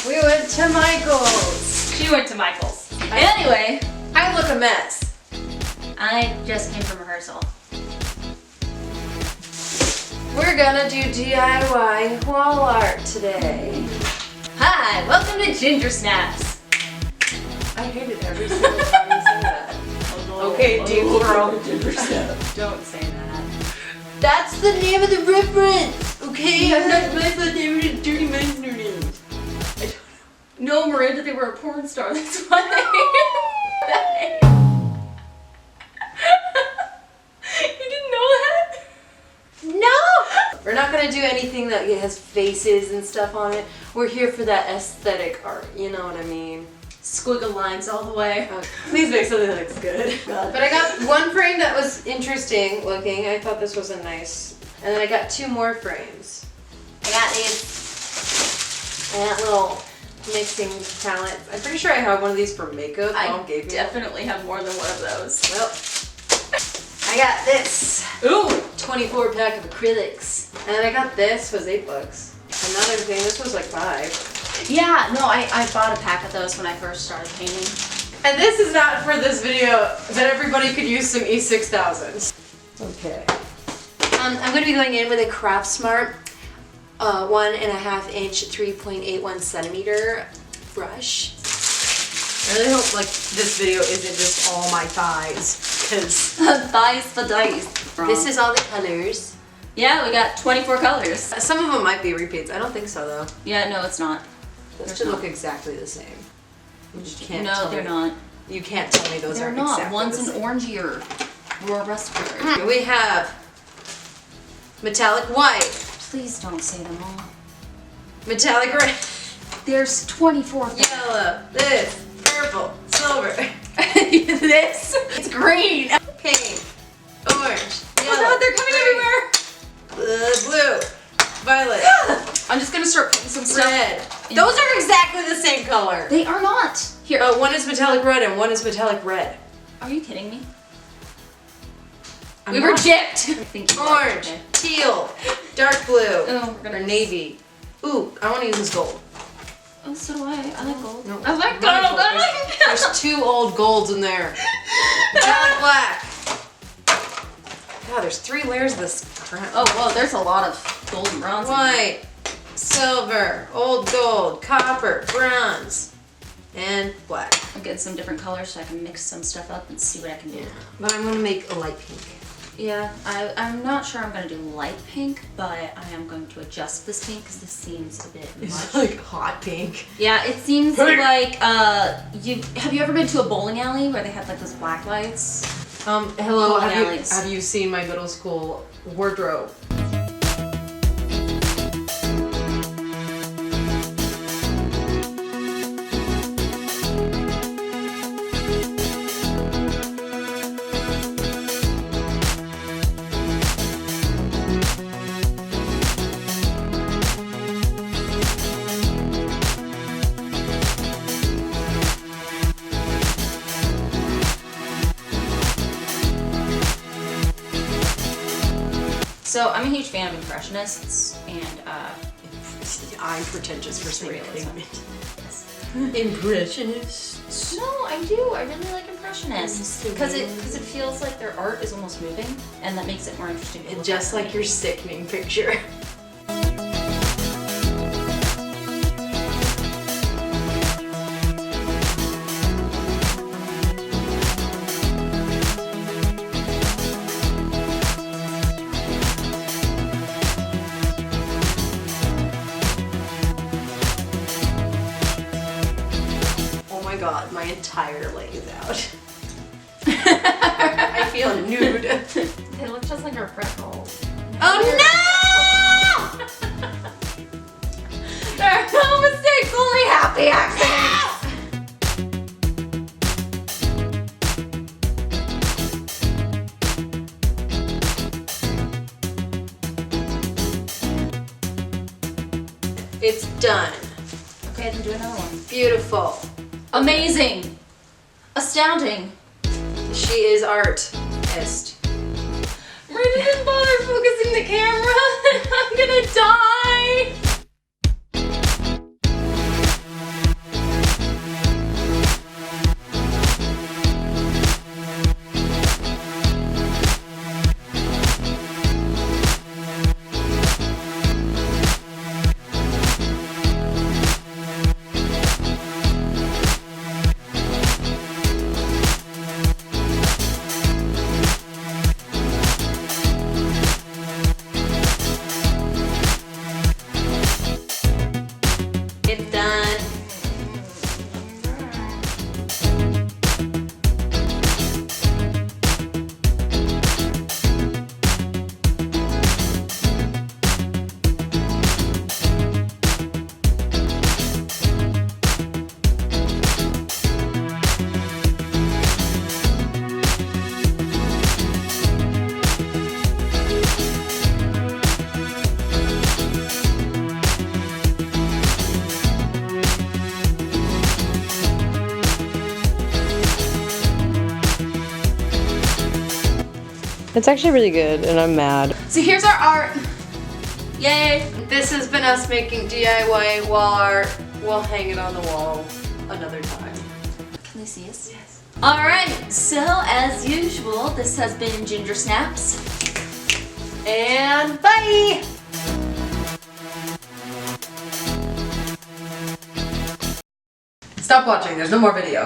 We went to Michael's. She went to Michael's. Anyway, I look a mess. I just came from rehearsal. We're gonna do DIY wall art today. Hi, welcome to Ginger Snaps. I hate it every single time you say that. Okay, deep throat. Ginger Snaps. Don't say that. That's the name of the reference. Okay, I'm not. I thought they were Dirty Minds names. No, Miranda, they were a porn star. That's why they. You didn't know that? No! We're not gonna do anything that has faces and stuff on it. We're here for that aesthetic art, you know what I mean? Squiggle lines all the way. Please make something that looks good. But I got one frame that was interesting looking. I thought this was a nice. And then I got two more frames. I got these. I got little mixing palettes. I'm pretty sure I have one of these for makeup. Mom gave me. Definitely have more than one of those. Well, I got this. Ooh! 24 pack of acrylics. And then I got this, was $8. Another thing, this was like $5. Yeah, no, I bought a pack of those when I first started painting. And this is not for this video, but everybody could use some E6000s. Okay. I'm going to be going in with a Craftsmart 1.5 inch, 3.81 centimeter brush. I really hope like this video isn't just all my thighs, because Thighs for dice. this is all the colors. Yeah, we got 24 colors. Some of them might be repeats. I don't think so though. Yeah, no, it's not. Those should look exactly the same. You just can't tell No, they're me. not. You can't tell me those They're are not. exactly One's the an same. orangier or a rustier. We have metallic white, Please don't say them all. metallic red, There's 24. yellow, this, purple, silver, This? It's green. pink, orange, Oh yellow, god, they're coming blue, violet, everywhere. I'm just gonna start putting some stuff. red. Those are exactly the same color. They are not. Here. Oh, one is metallic red and one is metallic red. Are you kidding me? I'm We not. were gypped. I think you are. Orange, Okay. teal, dark blue, Oh, we're or gonna. navy. Ooh, I want to use this gold. Oh, so do I. I like gold. No, I like gold. not I like gold. There's two old golds in there. Metallic black. God, there's 3 layers of this crap. Oh, whoa, there's a lot of gold and bronze. White, silver, old gold, copper, bronze, and black. I'll get some different colors so I can mix some stuff up and see what I can do. But I'm gonna make a light pink. Yeah, I'm not sure I'm going to do light pink, but I am going to adjust this pink because this seems a bit It's much. like hot pink. Yeah, it seems Pink. like, have you ever been to a bowling alley where they have like those black lights? Hello, Bowling alleys. have you seen my middle school wardrobe? So I'm a huge fan of impressionists and I'm pretentious for saying Surrealism. pigment. Impressionists. no, I do. I really like impressionists because it feels like their art is almost moving, and that makes it more interesting. To look Just at. like your sickening picture. Oh my god, my entire leg is out. I feel nude. They look just like our freckles. Oh no! There are no mistakes, only happy accidents. It's done. Okay, then do another one. Beautiful. Amazing. Astounding. She is artist. Miranda didn't bother focusing the camera. I'm gonna die. It's done. It's actually really good, and I'm mad. So here's our art. Yay! This has been us making DIY wall art. We'll hang it on the wall another time. Can they see us? Yes. Alright, so as usual, this has been Ginger Snaps. And bye! Stop watching, there's no more video.